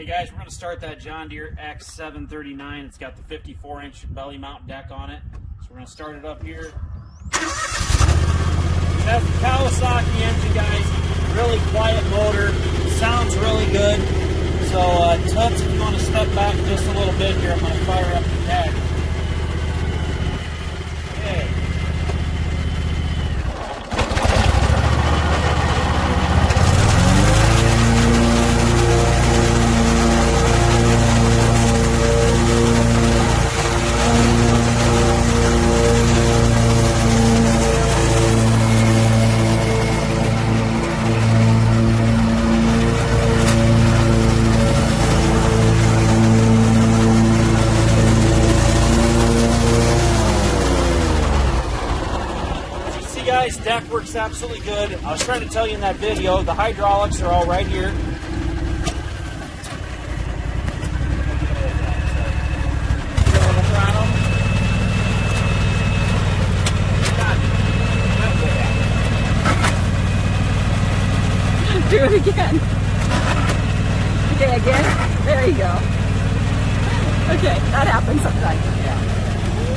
Okay guys, we're going to start that John Deere X739. It's got the 54-inch belly mount deck on it. So we're going to start it up here. That's the Kawasaki engine, guys. Really quiet motor. Sounds really good. So Toots, if you want to step back just a little bit here, I'm going to fire up the tag. Okay. Guys, deck works absolutely good. I was trying to tell you in that video, the hydraulics are all right here. Do it again. Okay, again. There you go. Okay, that happens sometimes. Yeah.